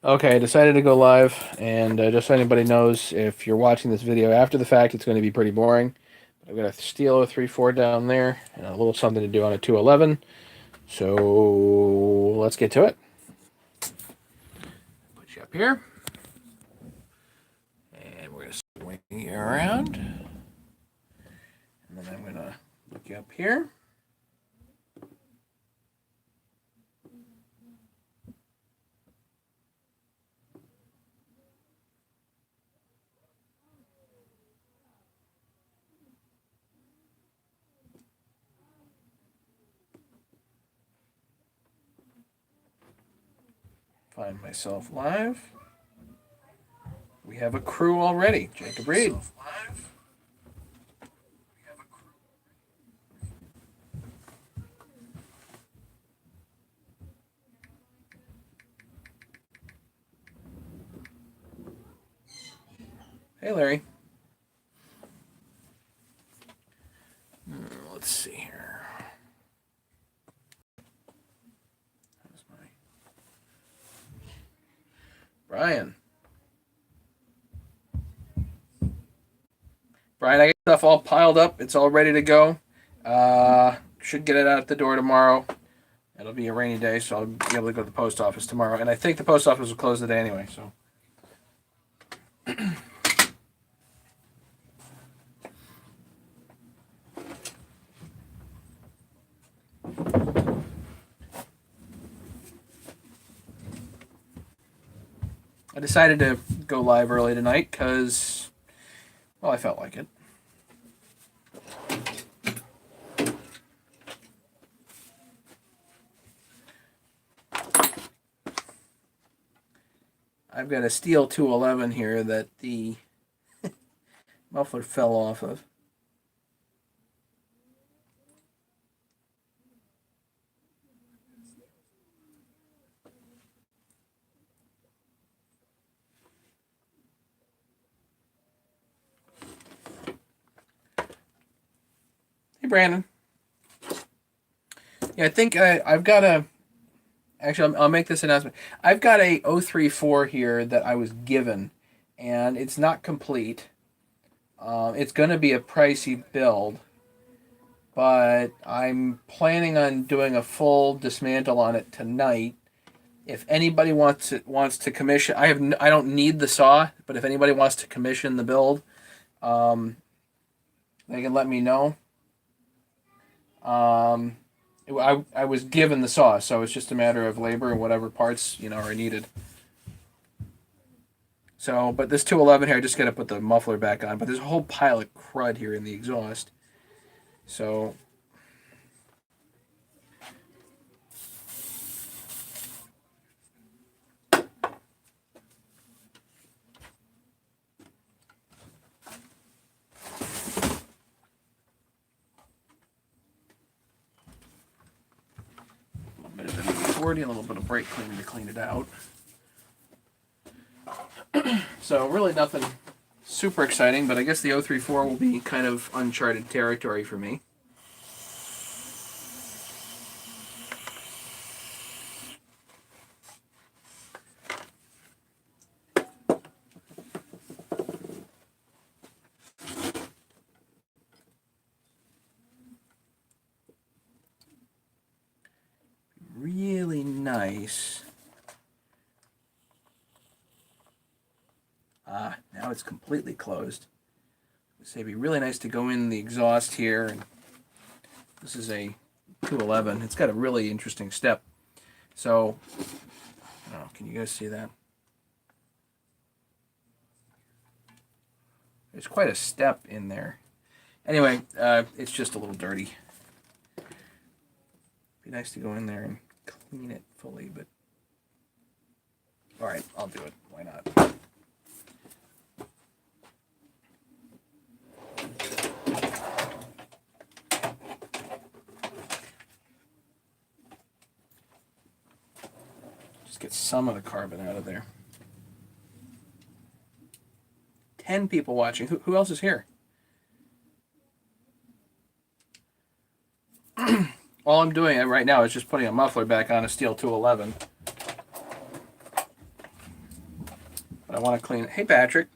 Okay, I decided to go live, and just so anybody knows, if you're watching this video after the fact, it's going to be pretty boring. I've got a Stihl 3.4 down there, and a little something to do on a 211. So let's get to it. Put you up here, and we're going to swing you around, and then I'm going to look you up here. Find myself live. We have a crew already. Jacob Reed. Hey, Larry. Let's see here. How's my Brian? Brian, I got stuff all piled up. It's all ready to go. Should get it out the door tomorrow. It'll be a rainy day, so I'll be able to go to the post office tomorrow. And I think the post office will close today anyway, so. I decided to go live early tonight because, well, I felt like it. I've got a Stihl 211 here that the muffler fell off of. Hey, Brandon. Yeah, I think I've got a... Actually, I'll make this announcement. I've got a 034 here that I was given, and it's not complete. It's going to be a pricey build, but I'm planning on doing a full dismantle on it tonight. If anybody wants to commission, I don't need the saw, but if anybody wants to commission the build, they can let me know. I was given the saw, so it's just a matter of labor and whatever parts are needed. So, but this 211 here, I just got to put the muffler back on. But there's a whole pile of crud here in the exhaust. So, a little bit of WD-40, a little bit of brake cleaner to clean it out. So really nothing super exciting, but I guess the 034 will be kind of uncharted territory for me. Really nice. Now it's completely closed. So it'd be really nice to go in the exhaust here. And this is a 211. It's got a really interesting step. So, I don't know, can you guys see that? There's quite a step in there. Anyway, it's just a little dirty. Be nice to go in there and clean it fully, but all right, I'll do it. Why not? Just get some of the carbon out of there. 10 people watching. Who else is here? All I'm doing right now is just putting a muffler back on a Stihl 211. I want to clean it. Hey, Patrick.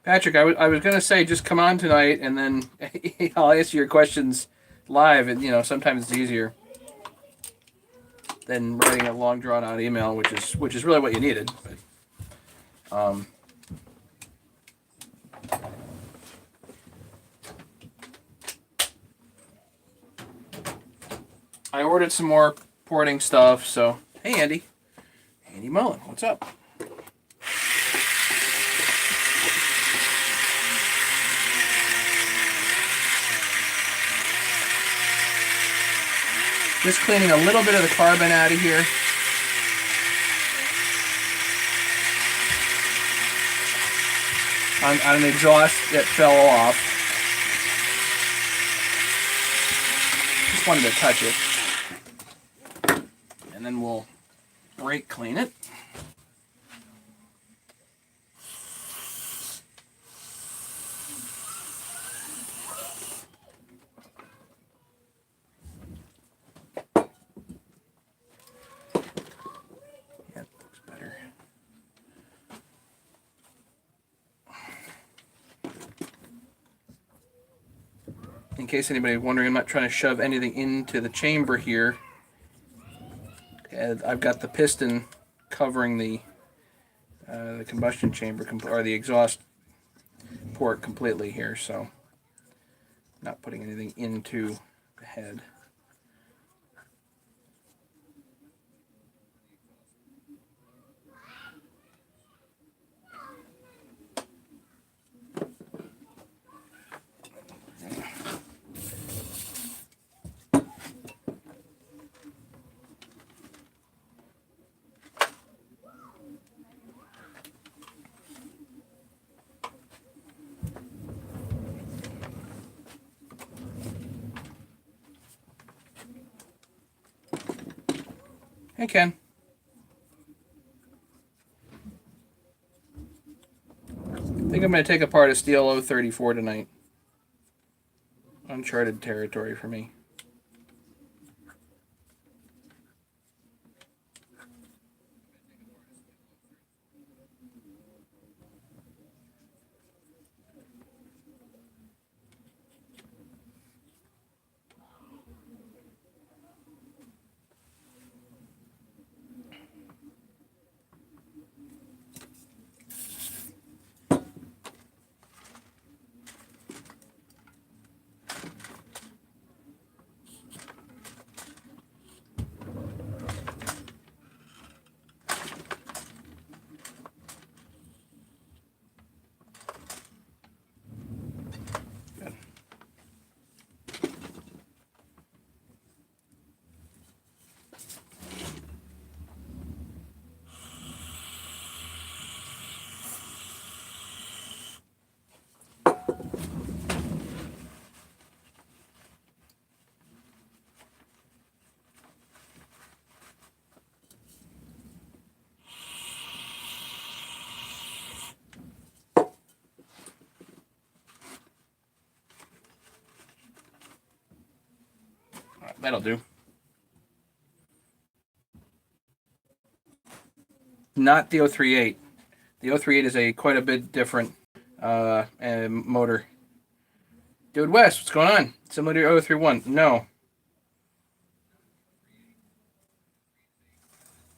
Patrick, I was going to say just come on tonight, and then I'll answer your questions live. And sometimes it's easier than writing a long drawn out email, which is really what you needed. But, I ordered some more porting stuff. So hey, Andy Mullen, what's up? Just cleaning a little bit of the carbon out of here. On an exhaust that fell off. Just wanted to touch it. And then we'll brake clean it. In case anybody's wondering, I'm not trying to shove anything into the chamber here. I've got the piston covering the combustion chamber, or the exhaust port completely here, so not putting anything into the head. Hey, Ken. I think I'm going to take apart a Stihl 034 tonight. Uncharted territory for me. That'll do. Not the 038. The 038 is quite a bit different motor. Dude, West, what's going on? Similar to your 031? No.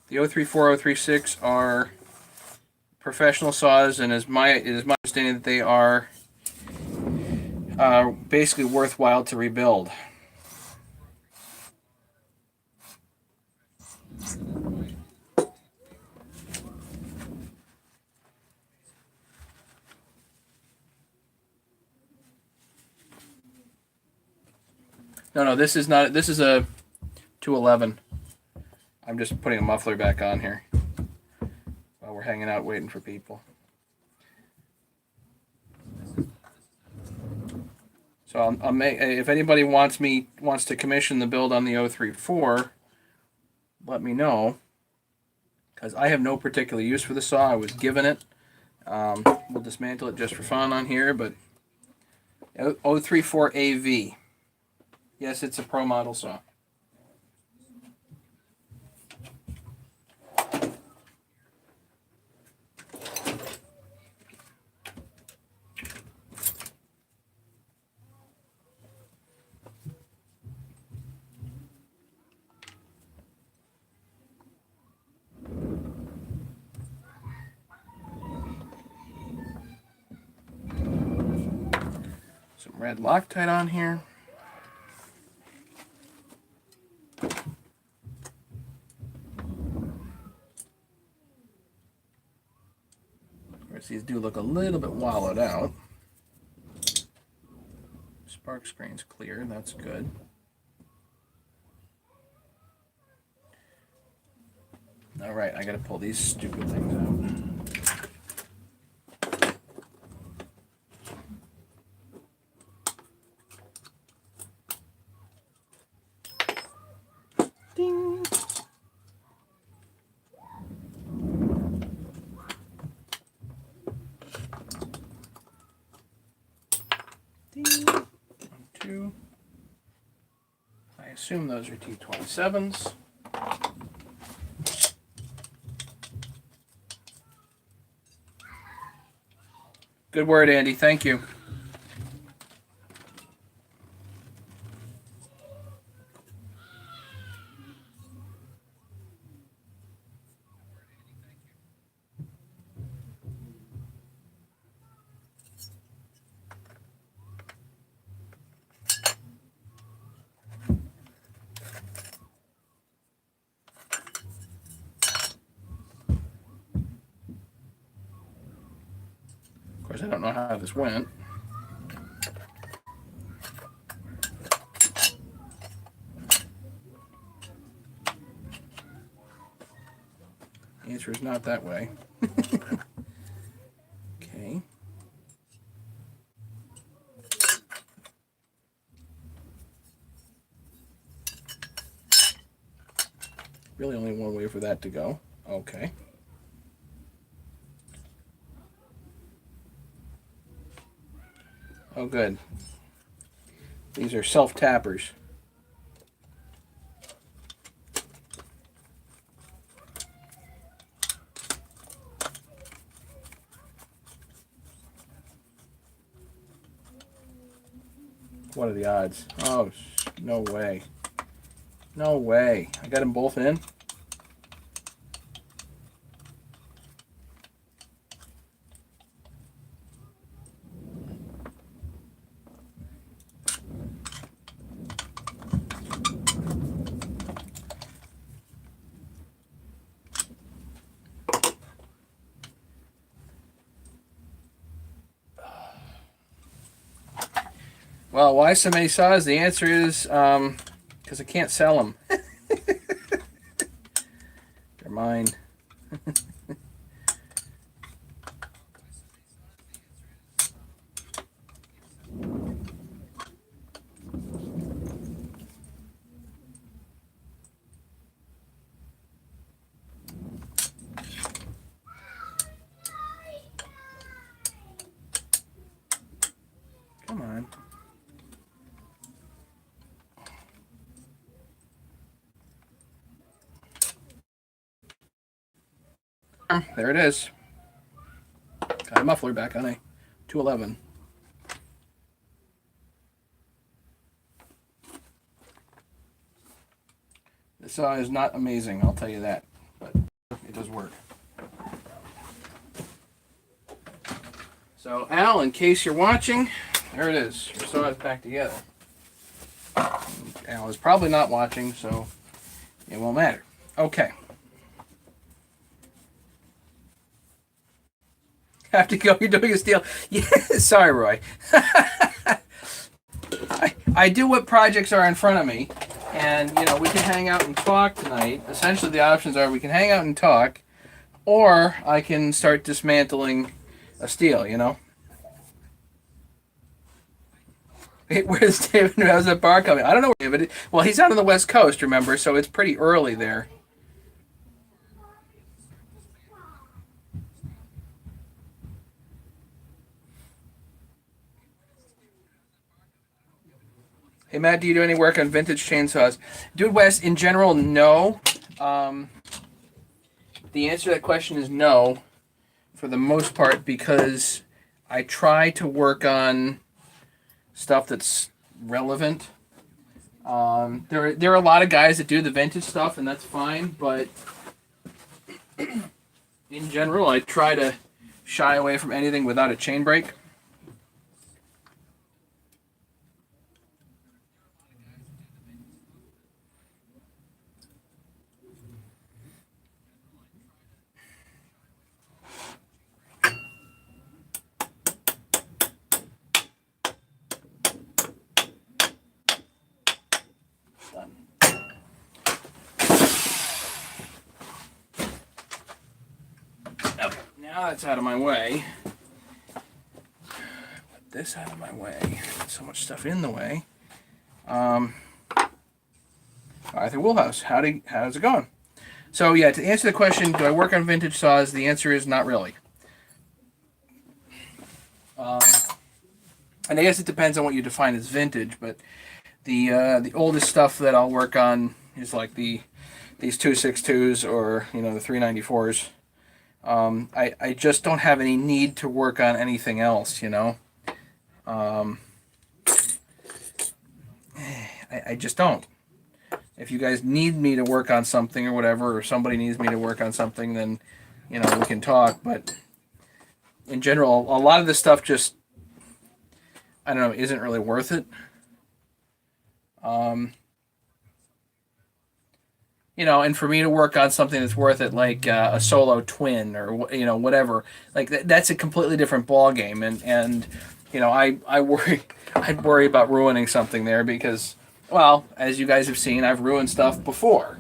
The 034, 036 are professional saws, and it is my understanding that they are basically worthwhile to rebuild. No, this is not. This is a 211. I'm just putting a muffler back on here while we're hanging out waiting for people. So I'll make, if anybody wants to commission the build on the 034, let me know, because I have no particular use for the saw. I was given it. We'll dismantle it just for fun on here, but 034 AV. Yes, it's a pro model saw. Some red Loctite on here. Of course, these do look a little bit wallowed out. Spark screen's clear, that's good. All right, I gotta pull these stupid things out. Ding. Ding. 1, 2. I assume those are T27s. Good word, Andy. Thank you. Of course, I don't know how this went. The answer is not that way. Okay. Really only one way for that to go. Okay. Oh, good. These are self-tappers. What are the odds? Oh, no way. No way. I got them both in? Well, why so many saws? The answer is because I can't sell them. They're mine. Come on. There it is. Got a muffler back on a 211. This saw is not amazing, I'll tell you that, but it does work. So, Al, in case you're watching, there it is. Your saw is back together. Al is probably not watching, so it won't matter. Okay. Have to go. You're doing a Stihl. Yeah, sorry, Roy. I do what projects are in front of me, and we can hang out and talk tonight. Essentially, the options are we can hang out and talk, or I can start dismantling a Stihl. Where's David? How's that bar coming? I don't know where David is. Well, he's out on the West Coast, remember, so it's pretty early there. Hey Matt, do you do any work on vintage chainsaws? Dude West, in general, no. The answer to that question is no, for the most part, because I try to work on stuff that's relevant. There are a lot of guys that do the vintage stuff, and that's fine, but in general, I try to shy away from anything without a chain brake. Okay, now that's out of my way. Put this out of my way. So much stuff in the way. Arthur Woolhouse, how's it going? So yeah, to answer the question, do I work on vintage saws? The answer is not really. And I guess it depends on what you define as vintage, but the oldest stuff that I'll work on is like these 262s or the 394s. I just don't have any need to work on anything else, I just don't. If you guys need me to work on something or whatever, or somebody needs me to work on something, then we can talk. But in general, a lot of this stuff just, I don't know, isn't really worth it. And for me to work on something that's worth it, like a solo twin or whatever, like that's a completely different ball game. And I worry about ruining something there because, well, as you guys have seen, I've ruined stuff before.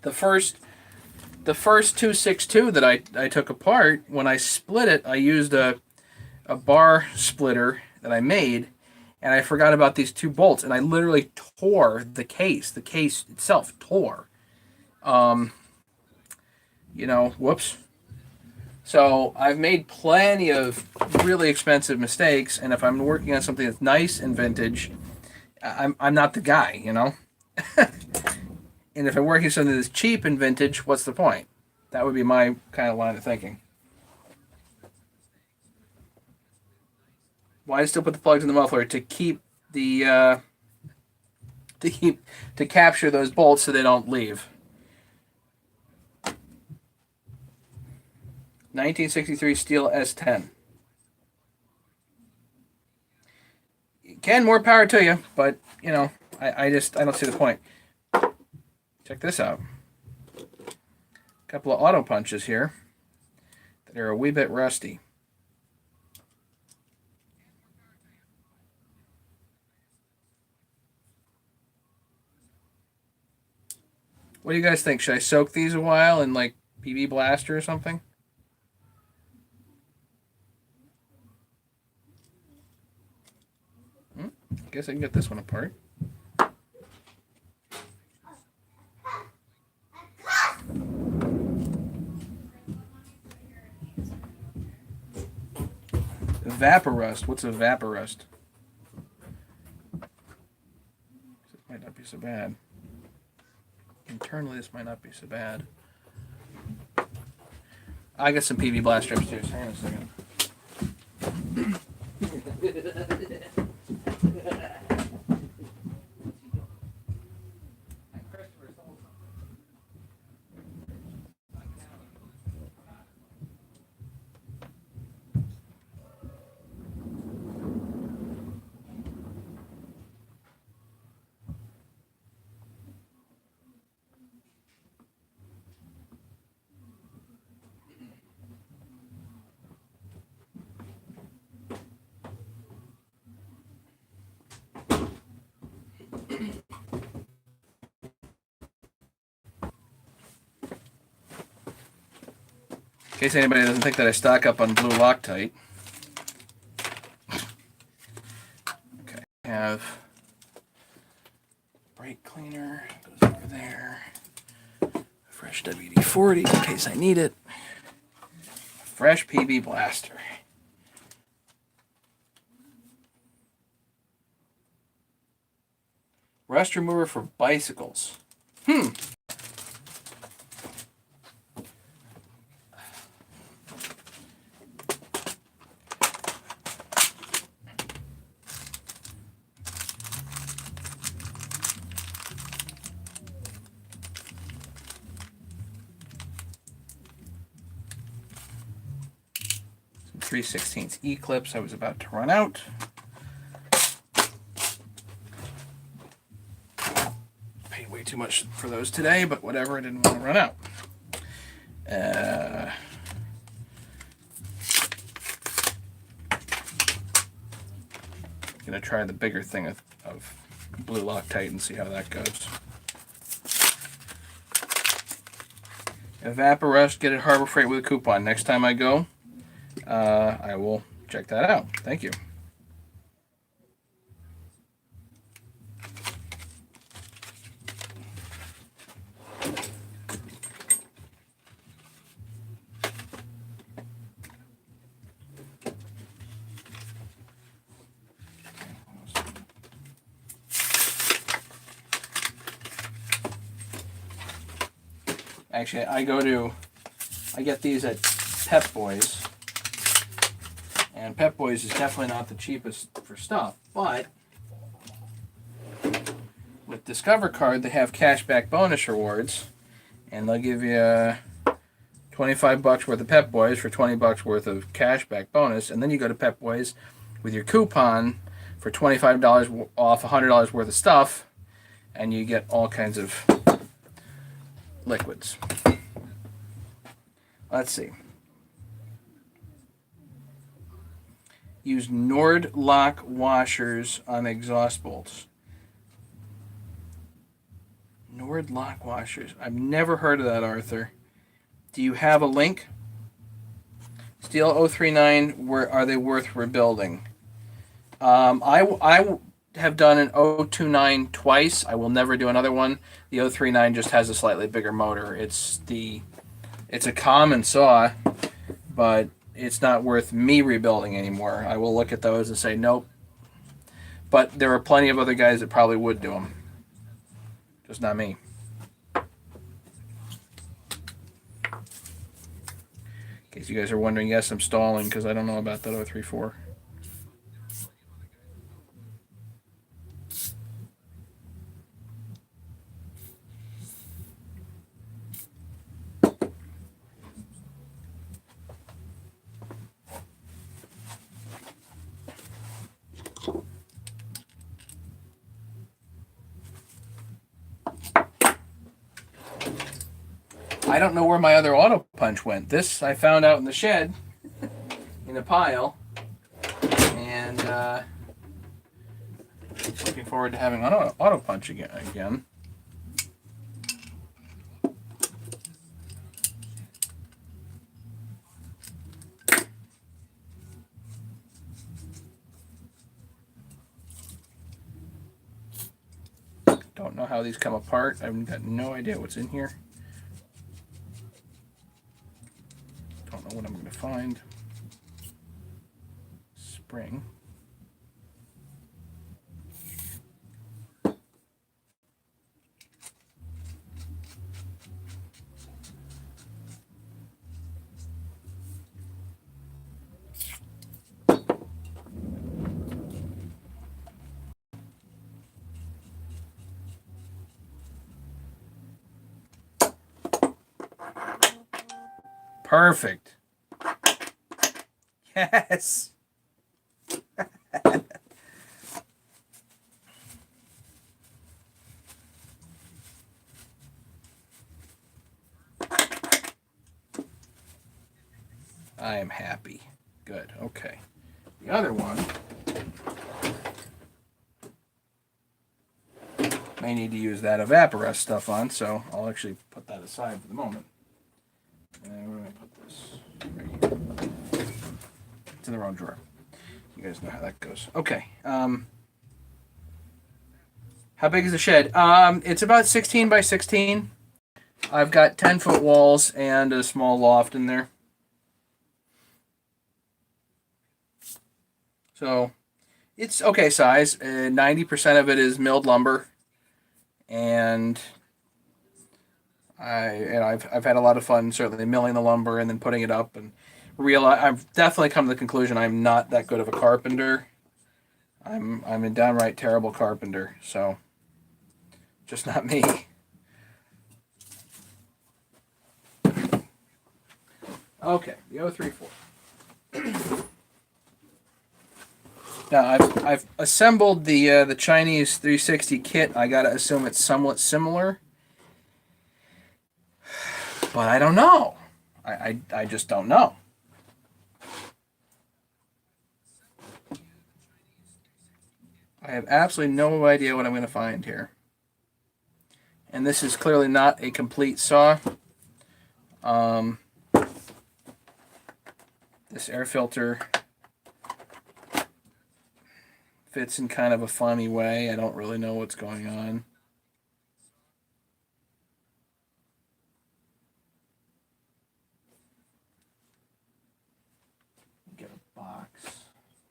The first 262 that I took apart, when I split it, I used a bar splitter that I made, and I forgot about these two bolts, and I literally tore the case. The case itself tore. Whoops. So I've made plenty of really expensive mistakes, and if I'm working on something that's nice and vintage, I'm not the guy, And if I'm working on something that's cheap and vintage, what's the point? That would be my kind of line of thinking. Why still put the plugs in the muffler? To keep the to capture those bolts so they don't leave. 1963 Stihl S10. Ken, more power to you, but I don't see the point. Check this out. A couple of auto punches here that are a wee bit rusty. What do you guys think? Should I soak these a while in like PB Blaster or something? I guess I can get this one apart. Vaporust. What's a vaporust? This might not be so bad. Internally, this might not be so bad. I got some PV blast strips too. Hang on a second. In case anybody doesn't think that I stock up on blue Loctite. Okay, I have brake cleaner, goes over there. Fresh WD-40 in case I need it. Fresh PB Blaster. Rust remover for bicycles. Some 3/16 E clips. I was about to run out. Paid way too much for those today, but whatever. I didn't want to run out. Gonna try the bigger thing of blue Loctite and see how that goes. Evaporust, get it Harbor Freight with a coupon. Next time I go, I will check that out. Thank you. Actually, I get these at Pep Boys, and Pep Boys is definitely not the cheapest for stuff, but with Discover Card, they have cashback bonus rewards, and they'll give you 25 bucks worth of Pep Boys for 20 bucks worth of cashback bonus, and then you go to Pep Boys with your coupon for $25 off $100 worth of stuff, and you get all kinds of liquids. Let's see. Use Nord-Lock washers on exhaust bolts. Nord-Lock washers. I've never heard of that, Arthur. Do you have a link? Stihl 039, are they worth rebuilding? I have done an 029 twice. I will never do another one. The 039 just has a slightly bigger motor. It's a common saw, but it's not worth me rebuilding anymore. I will look at those and say nope. But there are plenty of other guys that probably would do them. Just not me. In case you guys are wondering, yes, I'm stalling because I don't know about that 034. I don't know where my other auto punch went. This I found out in the shed, in a pile, and looking forward to having an auto punch again. Don't know how these come apart. I've got no idea what's in here. Don't know what I'm going to find. Spring. Perfect. Yes. I am happy. Good. Okay. The other one may need to use that Evaporust stuff on, so I'll actually put that aside for the moment. And we're going to put this right here. It's in the wrong drawer. You guys know how that goes. Okay. How big is the shed? It's about 16 by 16. I've got 10-foot walls and a small loft in there. So it's okay size. 90% of it is milled lumber. and I've had a lot of fun certainly milling the lumber and then putting it up, and I've definitely come to the conclusion I'm not that good of a carpenter. I'm a downright terrible carpenter, so just not me. Okay, the 034. Now I've assembled the Chinese 360 kit. I gotta assume it's somewhat similar, but I don't know. I just don't know. I have absolutely no idea what I'm gonna find here. And this is clearly not a complete saw. This air filter fits in kind of a funny way. I don't really know what's going on. Get a box.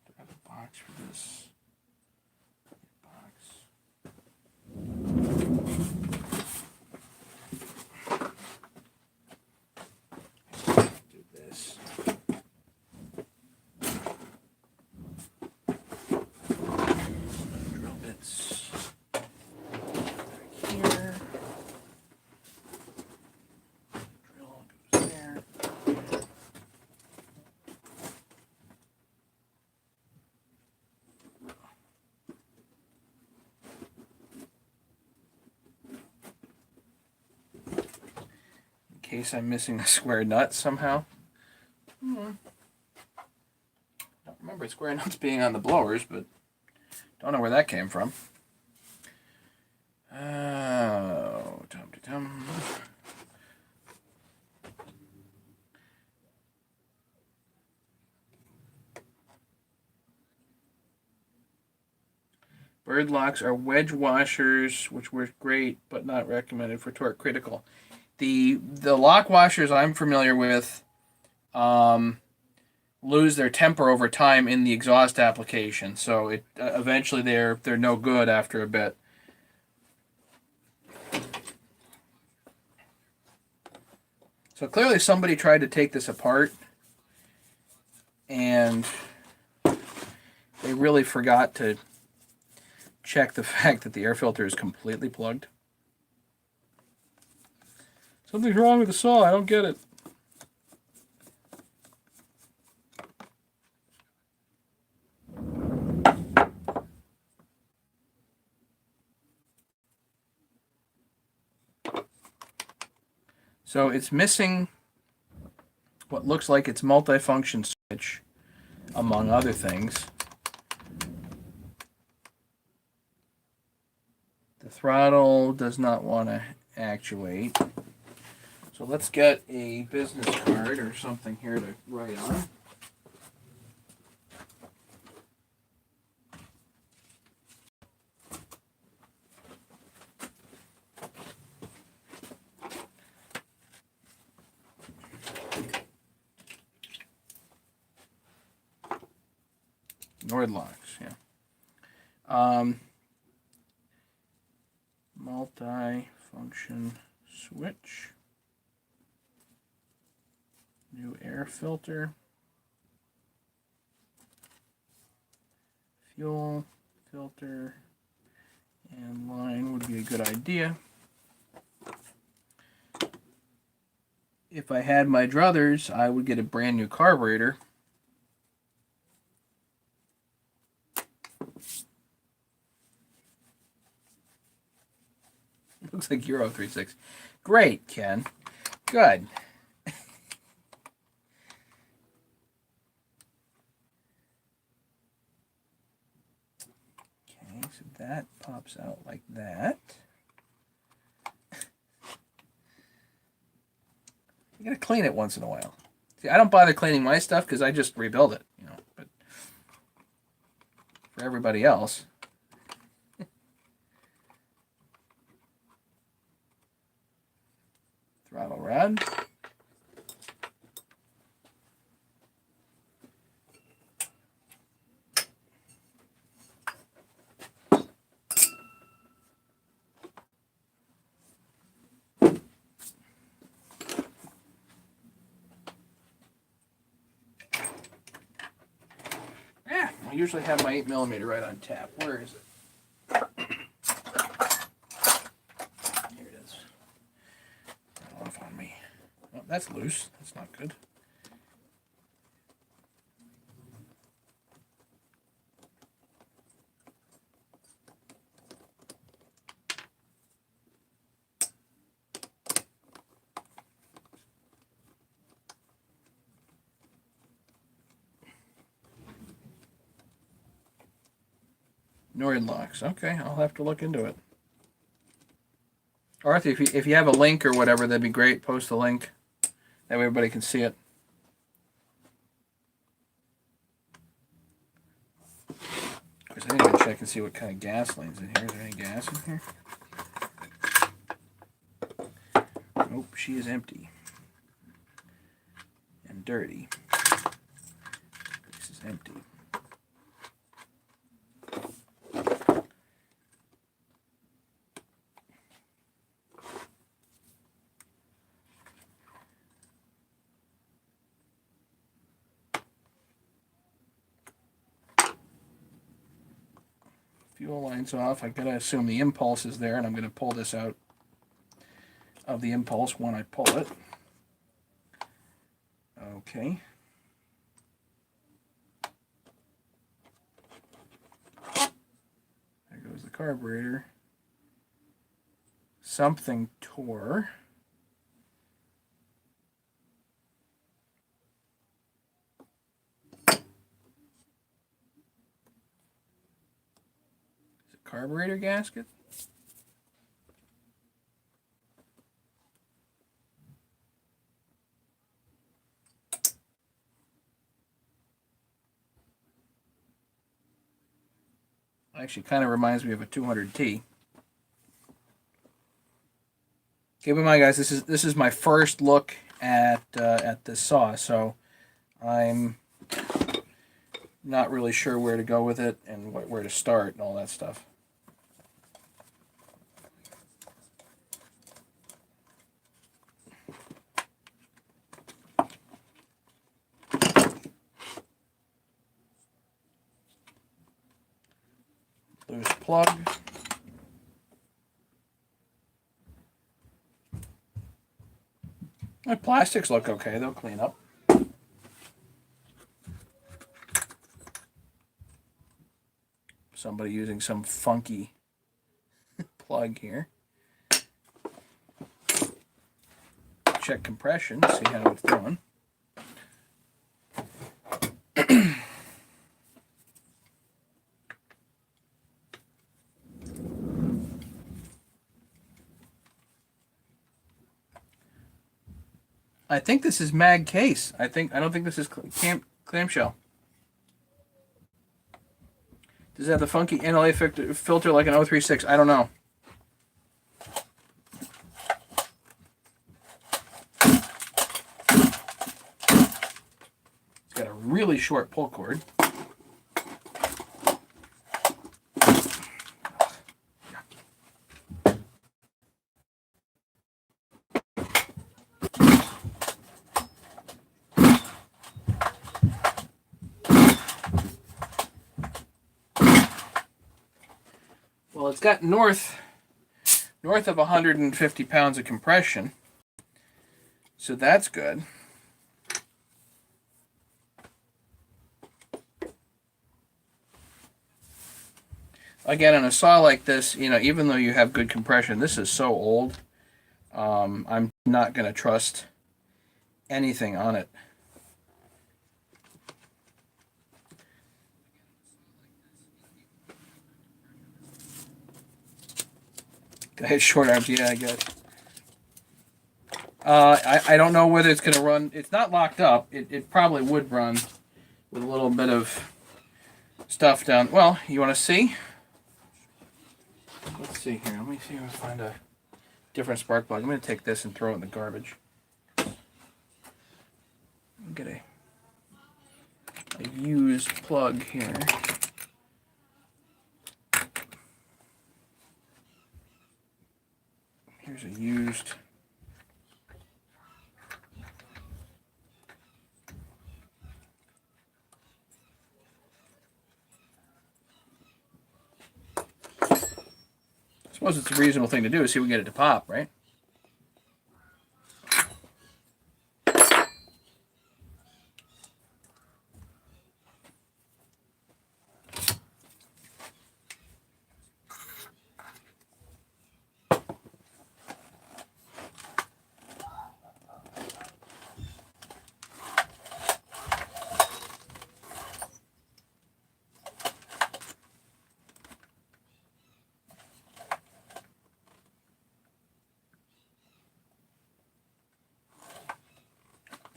Do I have a box for this? Box. Do this. Drill bits back here. Drill goes there. In case I'm missing a square nut somehow. I don't remember square nuts being on the blowers, but don't know where that came from. Oh, tum-tum. Bird locks are wedge washers, which work great, but not recommended for torque critical. The lock washers I'm familiar with lose their temper over time in the exhaust application, so it eventually they're no good after a bit. So clearly somebody tried to take this apart, and they really forgot to check the fact that the air filter is completely plugged. Something's wrong with the saw. I don't get it. So it's missing what looks like its multifunction switch, among other things. The throttle does not want to actuate. So let's get a business card or something here to write on. Nordlocks, yeah. Multi-function switch. New air filter. Fuel filter and line would be a good idea. If I had my druthers, I would get a brand new carburetor. Looks like Euro 36. Great, Ken. Good. Okay, so that pops out like that. You gotta clean it once in a while. See, I don't bother cleaning my stuff because I just rebuild it, you know. But for everybody else. Throttle rod. usually have my 8mm right on tap. Where is it? Here it is. Off on me. Oh, that's loose. That's not good. Norid locks. Okay, I'll have to look into it. Arthur, if you have a link or whatever, that'd be great. Post a link. That way everybody can see it. Of course, I need to check and see what kind of gasoline's in here. Is there any gas in here? Nope, she is empty. And dirty. This is empty. Fuel line's off. I gotta assume the impulse is there, and I'm gonna pull this out of the impulse when I pull it. Okay. There goes the carburetor. Something tore. Carburetor gasket? Actually, kind of reminds me of a 200T. Keep in mind, guys, this is my first look at this saw, so I'm not really sure where to go with it and where to start and all that stuff. Loose plug. My plastics look okay. They'll clean up. Somebody using some funky plug here. Check compression, see how it's doing. I think this is mag case. I don't think this is clamshell. Does it have the funky NLA filter like an 036? I don't know. It's got a really short pull cord. Well, it's got north of 150 pounds of compression, so that's good. Again, on a saw like this, you know, even though you have good compression, this is so old, I'm not going to trust anything on it. I had short arms, yeah, I guess. I don't know whether it's going to run. It's not locked up. It probably would run with a little bit of stuff down. Well, you want to see? Let's see here. Let me see if I can find a different spark plug. I'm going to take this and throw it in the garbage. Get a used plug here. Here's a used. suppose it's a reasonable thing to do, see if we can get it to pop, right?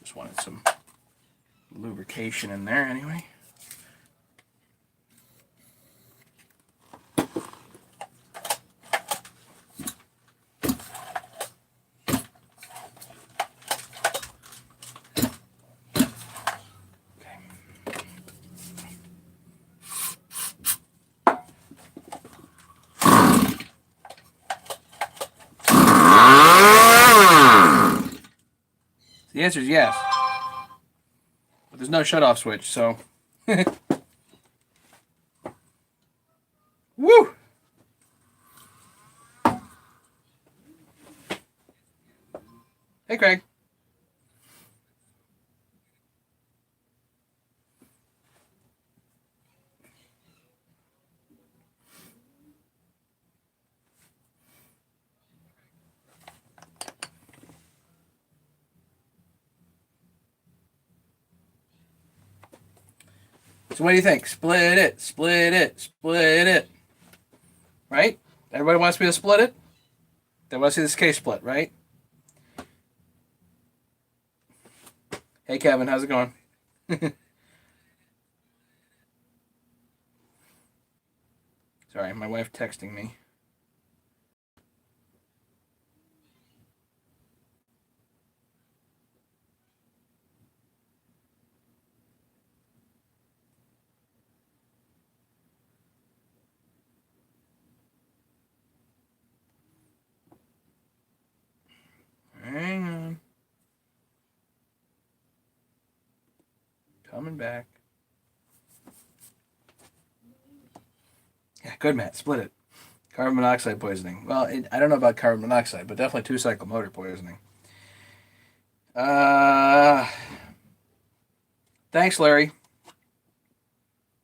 Just wanted some lubrication in there anyway. The answer is yes. But there's no shut-off switch, so... Woo! Hey, Craig. So what do you think? Split it, split it, split it. Right? Everybody wants me to split it? They want to see this case split, right? Hey, Kevin, how's it going? Sorry, my wife texting me. Hang on. Coming back. Yeah, good, Matt. Split it. Carbon monoxide poisoning. Well, I don't know about carbon monoxide, but definitely two-cycle motor poisoning. Thanks, Larry.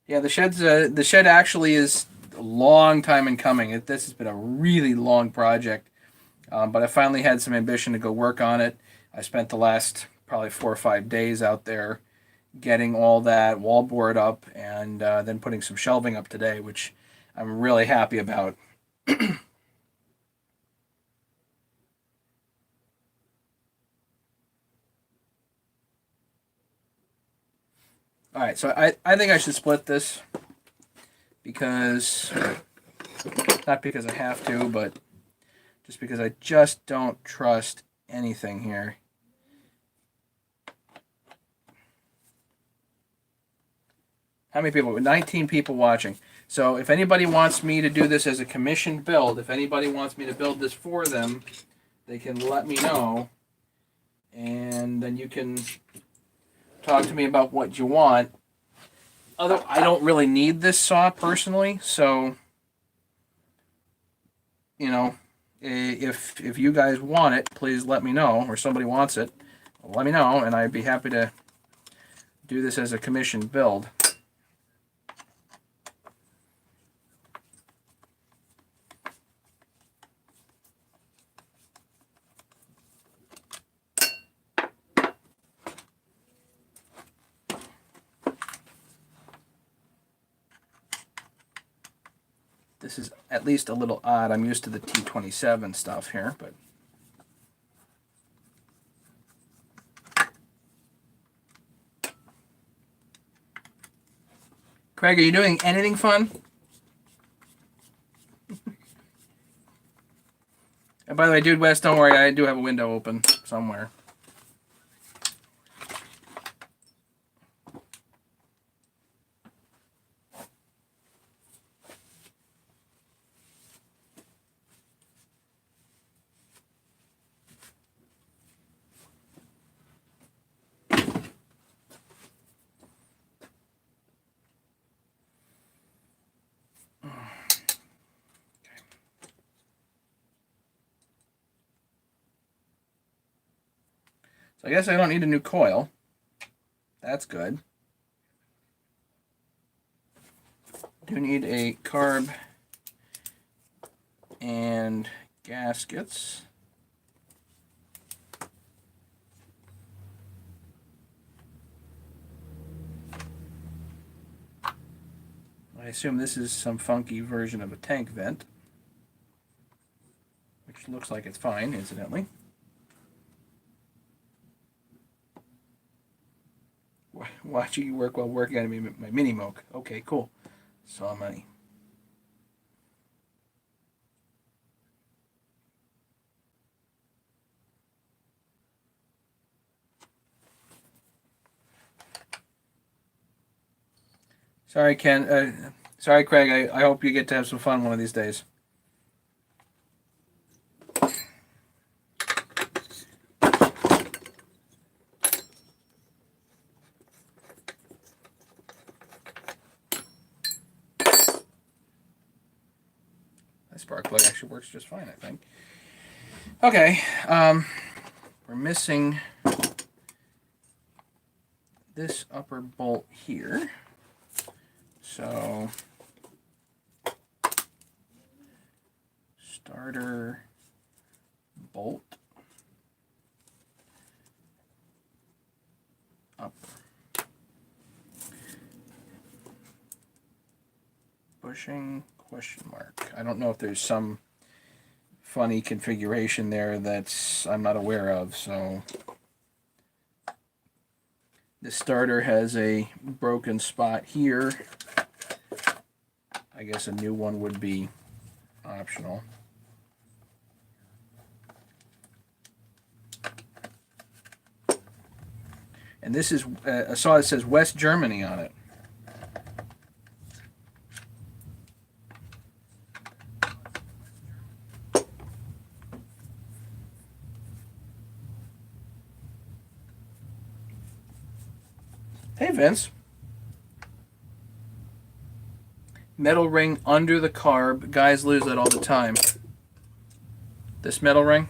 Yeah, the shed actually is a long time in coming. This has been a really long project, but I finally had some ambition to go work on it. I spent the last probably 4 or 5 days out there getting all that wallboard up and then putting some shelving up today, which I'm really happy about. All right, so I think I should split this because, not because I have to, but just because I just don't trust anything here. How many people? 19 people watching. So if anybody wants me to do this as a commission build, if anybody wants me to build this for them, they can let me know. And then you can talk to me about what you want. Although I don't really need this saw personally, so you know, if you guys want it, please let me know, or somebody wants it, let me know, and I'd be happy to do this as a commission build. This is at least a little odd. I'm used to the T27 stuff here, but Craig, are you doing anything fun? And by the way, Dude West, don't worry, I do have a window open somewhere. So I guess I don't need a new coil. That's good. Do need a carb and gaskets. I assume this is some funky version of a tank vent, which looks like it's fine, incidentally. Watching you work while working on my mini moke. Okay, cool. Saw money. Sorry, Ken. Sorry, Craig. I hope you get to have some fun one of these days. That spark plug actually works just fine, I think. Okay, we're missing this upper bolt here. So, starter bolt upper. Bushing question mark. I don't know if there's some funny configuration there that's I'm not aware of, so the starter has a broken spot here. I guess a new one would be optional. And this is, I saw it says West Germany on it. Hey, Vince. Metal ring under the carb. Guys lose that all the time. This metal ring.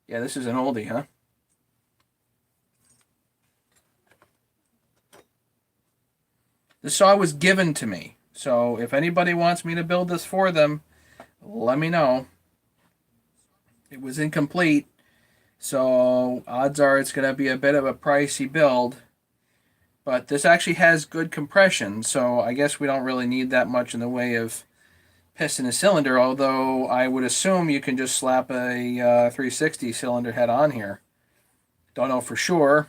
Yeah, this is an oldie, huh? The saw was given to me. So if anybody wants me to build this for them, let me know. It was incomplete. So odds are it's going to be a bit of a pricey build. But this actually has good compression, so I guess we don't really need that much in the way of piston and cylinder, although I would assume you can just slap a 360 cylinder head on here. Don't know for sure.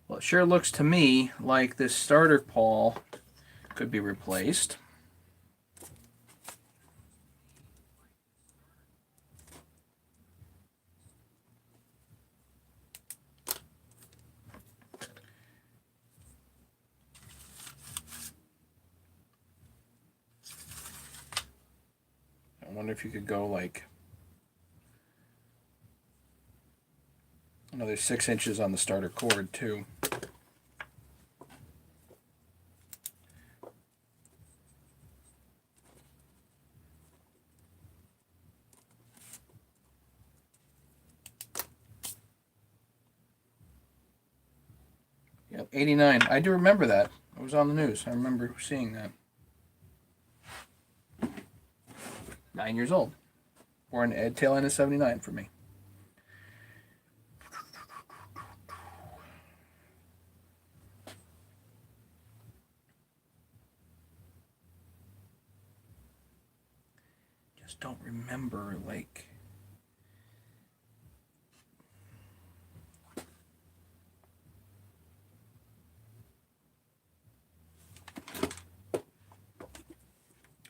Well, it sure looks to me like this starter pawl could be replaced. I wonder if you could go like another 6 inches on the starter cord too. Yep, 89. I do remember that. It was on the news. I remember seeing that. 9 years old. Born at tail end of 79 for me. Just don't remember, like...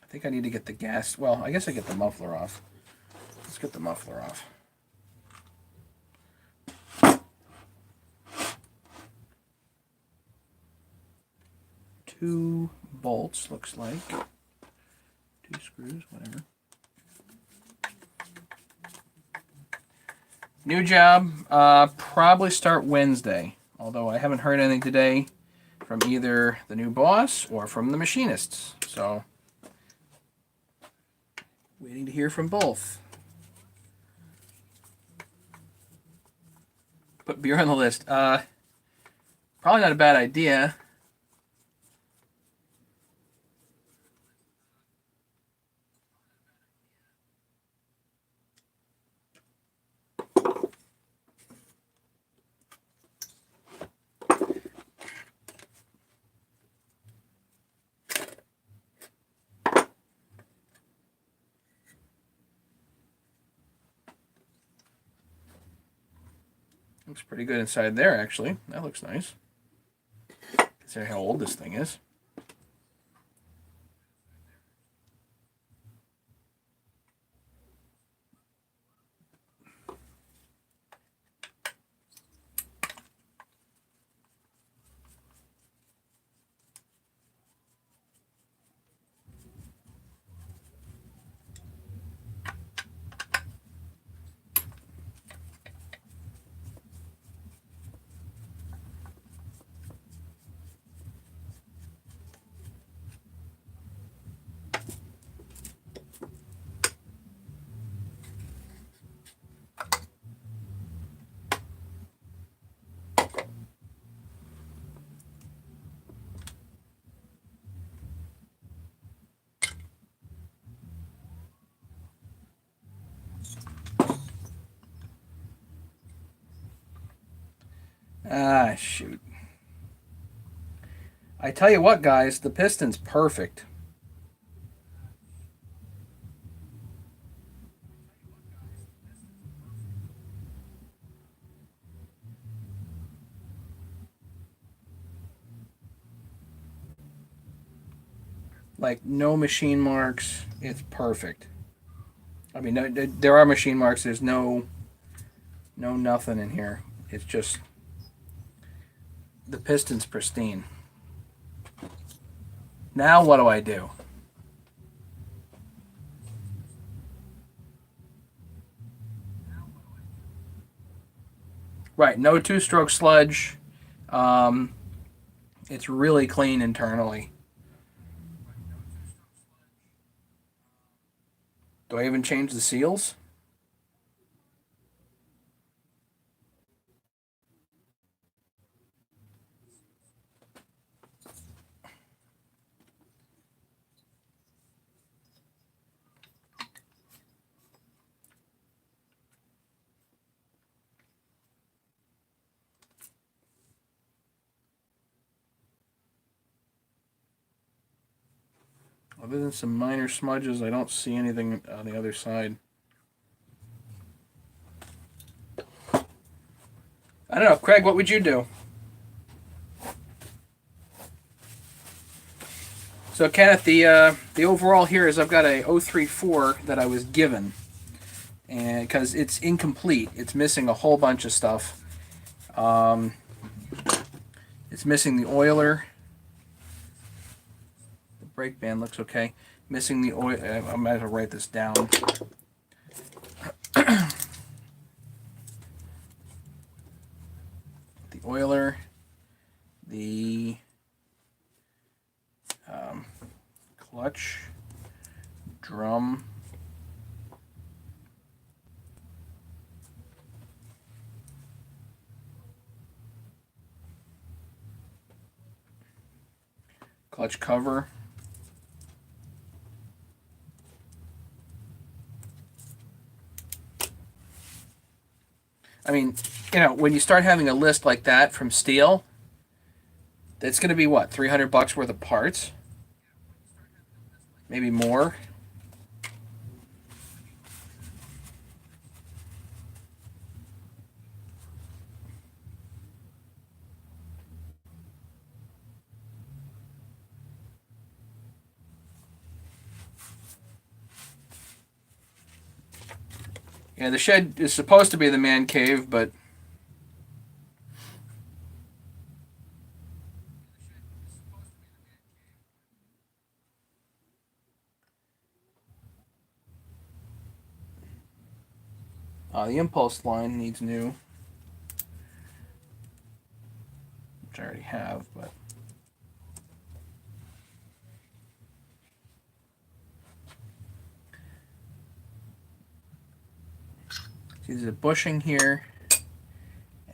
I think I need to get the gas... Well, I guess I get the muffler off. Let's get the muffler off. 2 bolts, looks like. 2 screws, whatever. New job, probably start Wednesday. Although I haven't heard anything today from either the new boss or from the machinists. So, waiting to hear from both. Put beer on the list. Probably not a bad idea. Looks pretty good inside there, actually. That looks nice. Consider how old this thing is. Ah, shoot. I tell you what, guys, the piston's perfect. Like, no machine marks. It's perfect. I mean, there are machine marks. There's no nothing in here. It's just the piston's pristine. Now what do I do? Right, no two-stroke sludge. It's really clean internally. Do I even change the seals? Other than some minor smudges, I don't see anything on the other side. I don't know. Craig, what would you do? So, Kenneth, the overall here is I've got a 034 that I was given. And because it's incomplete, it's missing a whole bunch of stuff. It's missing the oiler. The brake band looks okay. Missing the oil. I might have to write this down. The oiler, the clutch, drum, clutch cover, I mean, you know, when you start having a list like that from Stihl, that's going to be what, $300 worth of parts? Maybe more. Yeah, the shed is supposed to be the man cave, but The impulse line needs new, which I already have, but see, there's a bushing here,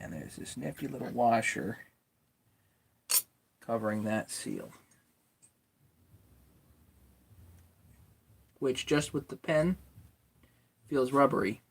and there's this nifty little washer covering that seal, which just with the pen feels rubbery.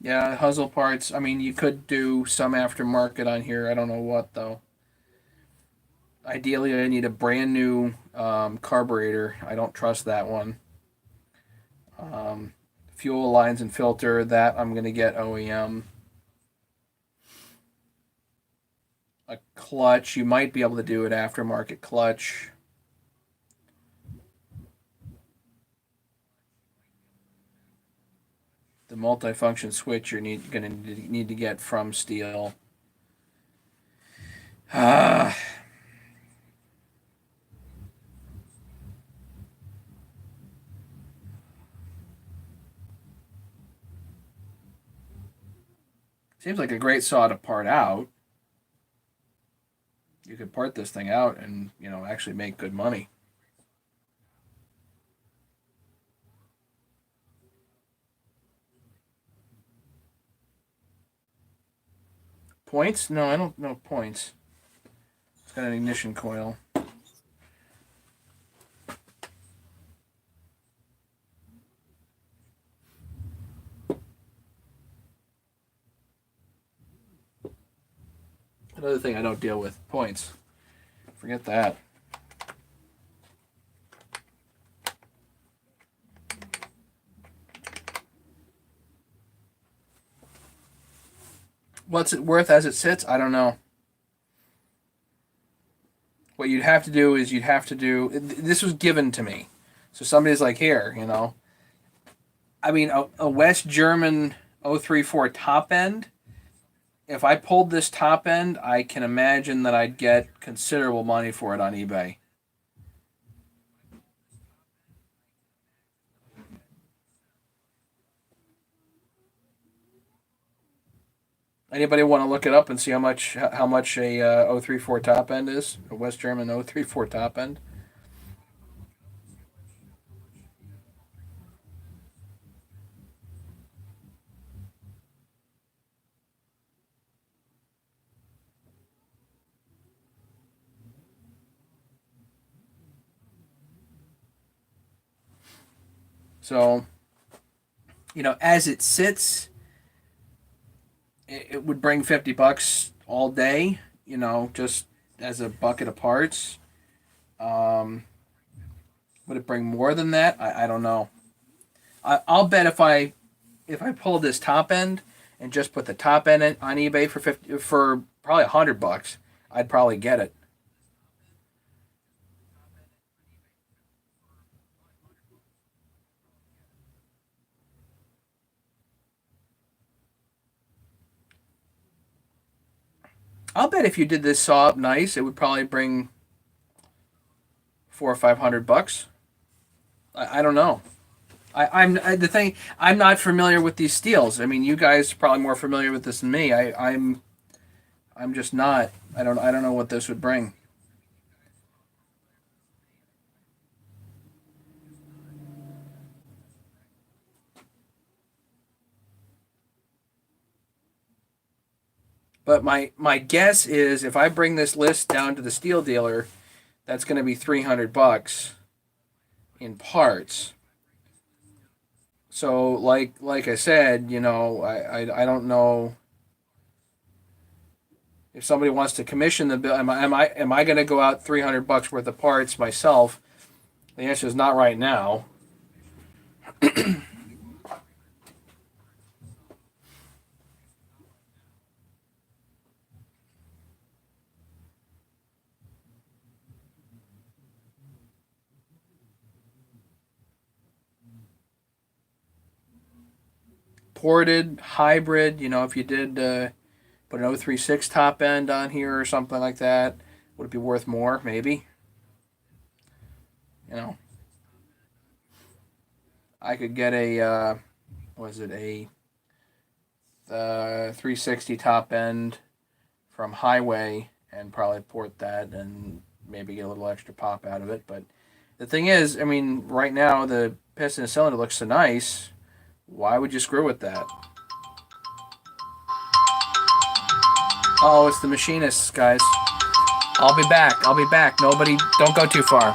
Yeah, Huzzle parts. I mean, you could do some aftermarket on here. I don't know what though. Ideally, I need a brand new carburetor. I don't trust that one. Um, Fuel lines and filter, that I'm gonna get OEM. A clutch, you might be able to do an aftermarket clutch. The multifunction switch you're gonna need to get from Stihl. Ah, seems like a great saw to part out. You could part this thing out and actually make good money. Points? No, I don't know points. It's got an ignition coil. Another thing I don't deal with, points. Forget that. What's it worth as it sits? I don't know. What you'd have to do is this was given to me. So somebody's like, here. I mean, a West German 034 top end, if I pulled this top end, I can imagine that I'd get considerable money for it on eBay. Anybody want to look it up and see how much a 034 top end is? A West German 034 top end? So, as it sits, it would bring $50 all day, just as a bucket of parts. Um, would it bring more than that? I don't know. I'll bet if I pull this top end and just put the top end on eBay for probably $100, I'd probably get it. I'll bet if you did this saw up nice, it would probably bring 400 or 500 bucks. I don't know. The thing. I'm not familiar with these steels. I mean, you guys are probably more familiar with this than me. I'm just not. I don't know what this would bring. But my guess is if I bring this list down to the steel dealer, that's going to be 300 bucks in parts. So like I said, I don't know if somebody wants to commission the bill. Am I going to go out 300 bucks worth of parts myself? The answer is not right now. ported hybrid, you know, if you did put an 036 top end on here or something like that, would it be worth more? Maybe. You know, I could get a was it a 360 top end from Highway and probably port that and maybe get a little extra pop out of it. But the thing is, I mean, right now the piston and cylinder looks so nice. Why would you screw with that? Oh, it's the machinists, guys. I'll be back. Nobody, don't go too far.